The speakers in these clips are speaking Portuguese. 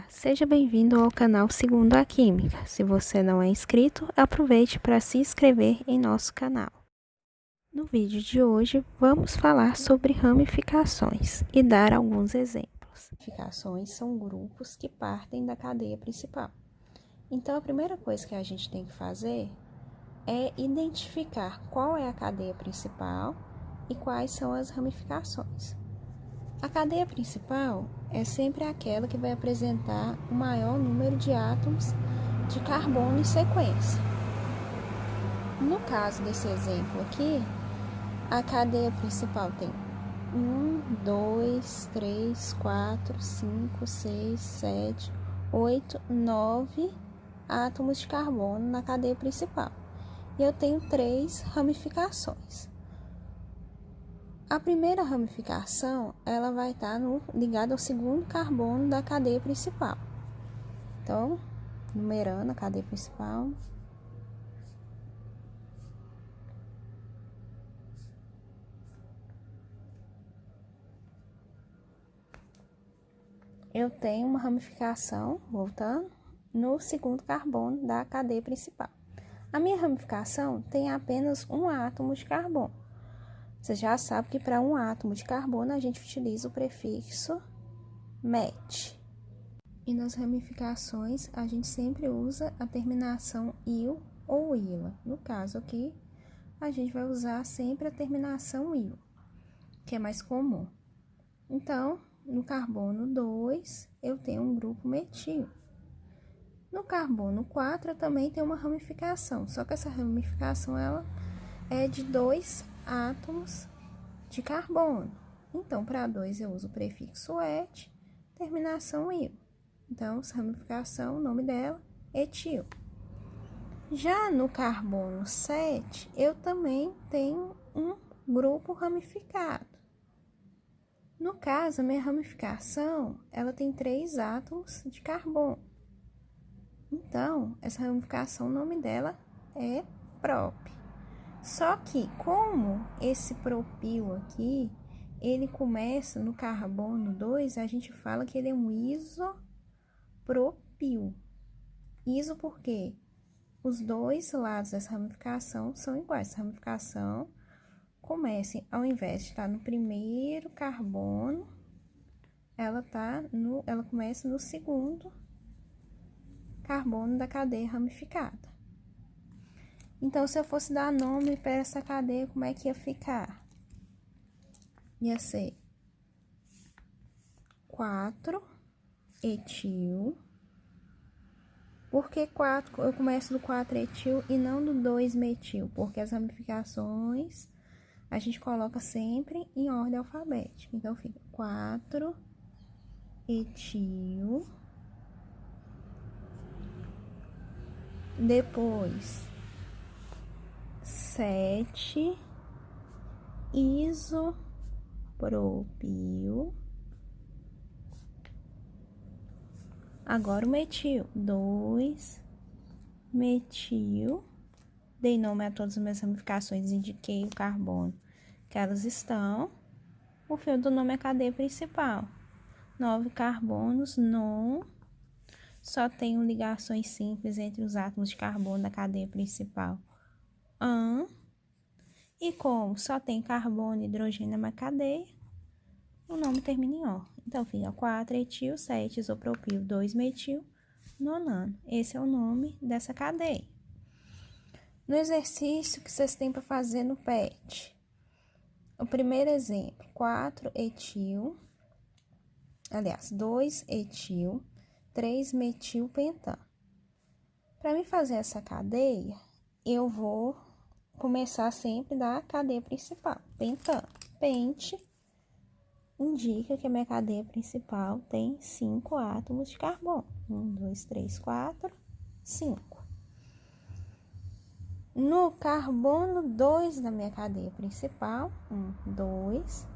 Olá, seja bem-vindo ao canal Segundo a Química. Se você não é inscrito, aproveite para se inscrever em nosso canal. No vídeo de hoje, vamos falar sobre ramificações e dar alguns exemplos. Ramificações são grupos que partem da cadeia principal. Então, a primeira coisa que a gente tem que fazer é identificar qual é a cadeia principal e quais são as ramificações. A cadeia principal é sempre aquela que vai apresentar o maior número de átomos de carbono em sequência. No caso desse exemplo aqui, a cadeia principal tem 1, 2, 3, 4, 5, 6, 7, 8, 9 átomos de carbono na cadeia principal. E eu tenho 3 ramificações. A primeira ramificação, ela vai estar ligada ao segundo carbono da cadeia principal. Então, numerando a cadeia principal. Eu tenho uma ramificação, voltando, no segundo carbono da cadeia principal. A minha ramificação tem apenas um átomo de carbono. Você já sabe que para um átomo de carbono a gente utiliza o prefixo met. E nas ramificações a gente sempre usa a terminação il ou ila. No caso aqui, a gente vai usar sempre a terminação il, que é mais comum. Então, no carbono 2, eu tenho um grupo metil. No carbono 4, eu também tenho uma ramificação, só que essa ramificação ela é de 2 átomos de carbono. Então, para 2 eu uso o prefixo et, terminação il. Então, essa ramificação, o nome dela, etil. Já no carbono 7, eu também tenho um grupo ramificado. No caso, a minha ramificação, ela tem 3 átomos de carbono. Então, essa ramificação, o nome dela é prop. Só que, como esse propil aqui, ele começa no carbono 2, a gente fala que ele é um isopropil. Iso porque os dois lados dessa ramificação são iguais. Essa ramificação começa, ao invés de estar no primeiro carbono, ela começa no segundo carbono da cadeia ramificada. Então, se eu fosse dar nome para essa cadeia, como é que ia ficar? Ia ser 4-etil. Por que 4? Eu começo do 4-etil e não do 2-metil? Porque as ramificações a gente coloca sempre em ordem alfabética. Então, fica 4-etil. Depois, 7-isopropil. Agora o metil, 2-metil. Dei nome a todas as minhas ramificações, indiquei o carbono que elas estão. O fio do nome é a cadeia principal. 9 carbonos, non. Só tenho ligações simples entre os átomos de carbono da cadeia principal. E como só tem carbono e hidrogênio na cadeia, o nome termina em O. Então, fica 4-etil, 7-isopropil, 2-metil, nonano. Esse é o nome dessa cadeia. No exercício que vocês têm para fazer no PET, o primeiro exemplo, 4-etil, aliás, 2-etil, 3-metilpentano. Para mim fazer essa cadeia, eu vou começar sempre da cadeia principal, pentano. Pente indica que a minha cadeia principal tem 5 átomos de carbono. 1, 2, 3, 4, 5. No carbono 2 da minha cadeia principal, 1, 2,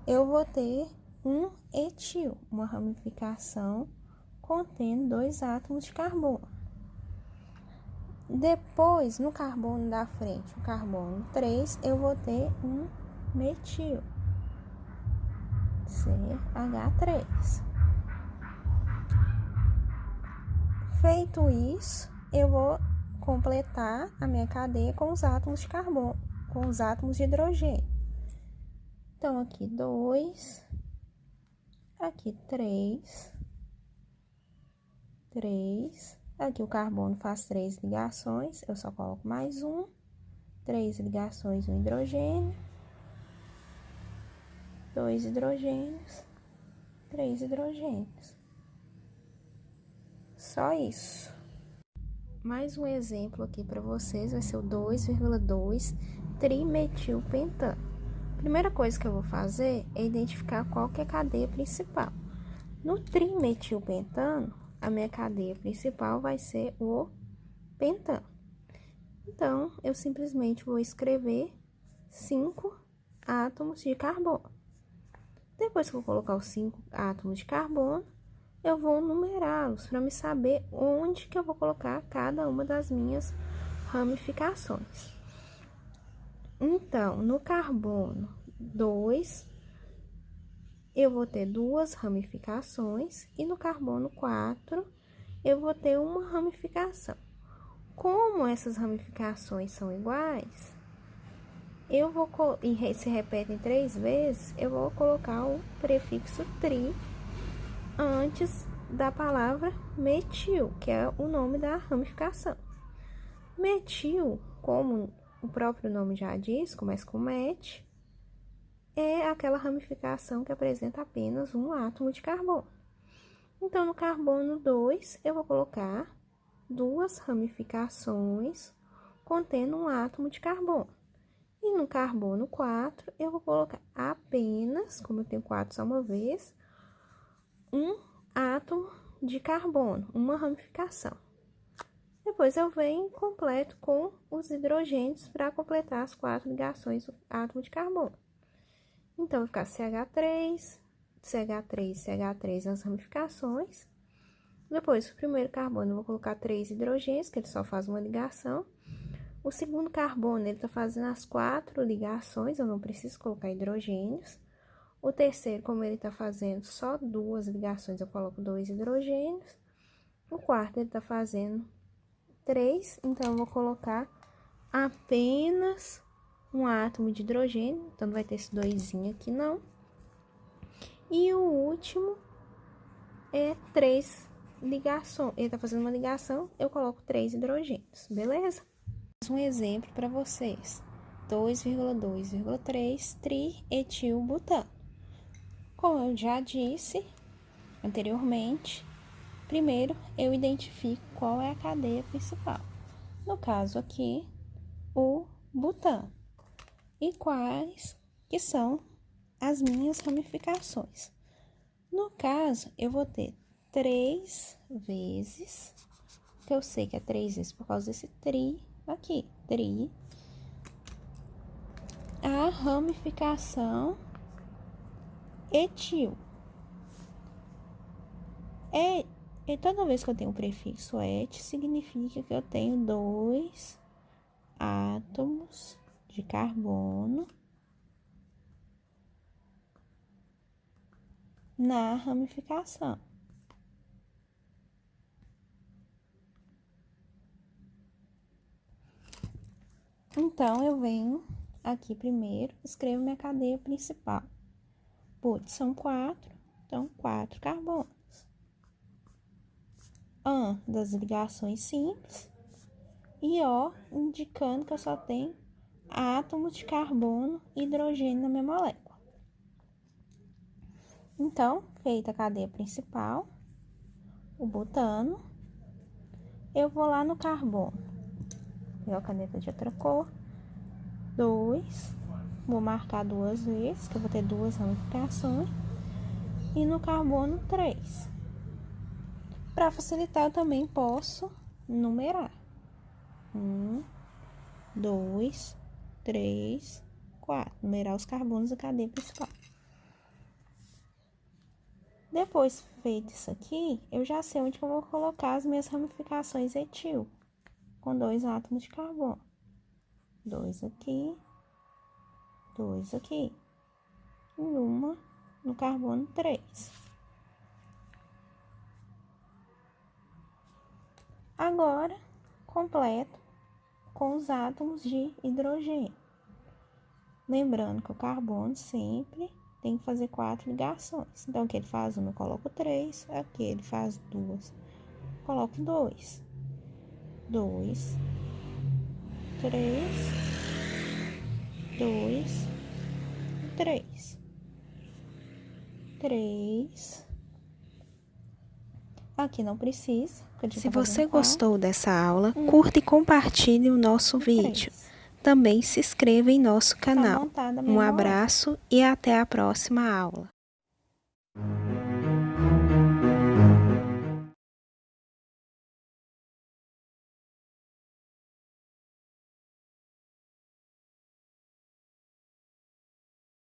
eu vou ter um etil, uma ramificação contendo 2 átomos de carbono. Depois, no carbono da frente, o carbono 3, eu vou ter um metil, CH3. Feito isso, eu vou completar a minha cadeia com os átomos de carbono, com os átomos de hidrogênio. Então, aqui 2, aqui 3, aqui o carbono faz 3 ligações, eu só coloco mais 3 ligações no hidrogênio, 2 hidrogênios, 3 hidrogênios. Só isso. Mais um exemplo aqui para vocês vai ser o 2,2 trimetilpentano. Primeira coisa que eu vou fazer é identificar qual que é a cadeia principal. No trimetilpentano, a minha cadeia principal vai ser o pentano. Então, eu simplesmente vou escrever 5 átomos de carbono. Depois que eu colocar os 5 átomos de carbono, eu vou numerá-los para me saber onde que eu vou colocar cada uma das minhas ramificações. Então, no carbono 2, eu vou ter 2 ramificações e no carbono 4, eu vou ter uma ramificação. Como essas ramificações são iguais, eu vou e se repetem 3 vezes, eu vou colocar o prefixo tri antes da palavra metil, que é o nome da ramificação. Metil, como o próprio nome já diz, começa com met, é aquela ramificação que apresenta apenas um átomo de carbono. Então, no carbono 2, eu vou colocar 2 ramificações contendo um átomo de carbono. E no carbono 4, eu vou colocar apenas, como eu tenho 4 só uma vez, um átomo de carbono, uma ramificação. Depois eu venho e completo com os hidrogênios para completar as 4 ligações do átomo de carbono. Então, vai ficar CH3, CH3, CH3 nas ramificações. Depois, o primeiro carbono, eu vou colocar 3 hidrogênios, que ele só faz uma ligação. O segundo carbono, ele está fazendo as 4 ligações, eu não preciso colocar hidrogênios. O terceiro, como ele está fazendo só 2 ligações, eu coloco 2 hidrogênios. O quarto, ele está fazendo 3, então eu vou colocar apenas um átomo de hidrogênio, então não vai ter esse 2zinho aqui não. E o último é 3 ligações, ele está fazendo uma ligação, eu coloco 3 hidrogênios, beleza? Um exemplo para vocês, 2,2,3 trietilbutano. Como eu já disse anteriormente, primeiro eu identifico qual é a cadeia principal. No caso aqui, o butano. E quais que são as minhas ramificações. No caso, eu vou ter 3 vezes, que eu sei que é 3 vezes por causa desse tri aqui, tri, a ramificação etil. E toda vez que eu tenho o prefixo et, significa que eu tenho 2 átomos de carbono na ramificação. Então, eu venho aqui primeiro, escrevo minha cadeia principal. Putz, são 4, então 4 carbonos. Das ligações simples. E O, indicando que eu só tenho átomos de carbono e hidrogênio na minha molécula. Então, feita a cadeia principal, o butano, eu vou lá no carbono. Pegar a caneta de outra cor. 2, vou marcar 2 vezes, que eu vou ter 2 ramificações. E no carbono 3. Para facilitar, eu também posso numerar. 1, 2, 3, 4. Numerar os carbonos da cadeia principal. Depois feito isso aqui, eu já sei onde que eu vou colocar as minhas ramificações etil, com 2 átomos de carbono. 2 aqui, 2 aqui. E uma no carbono 3. Agora, completo com os átomos de hidrogênio. Lembrando que o carbono sempre tem que fazer 4 ligações. Então, aqui ele faz uma, eu coloco 3. Aqui ele faz 2, coloco 2. 2, 3, 2, 3. 3. Aqui não precisa. Se você gostou dessa aula, curta e compartilhe o nosso vídeo. Também se inscreva em nosso canal. Um abraço e até a próxima aula.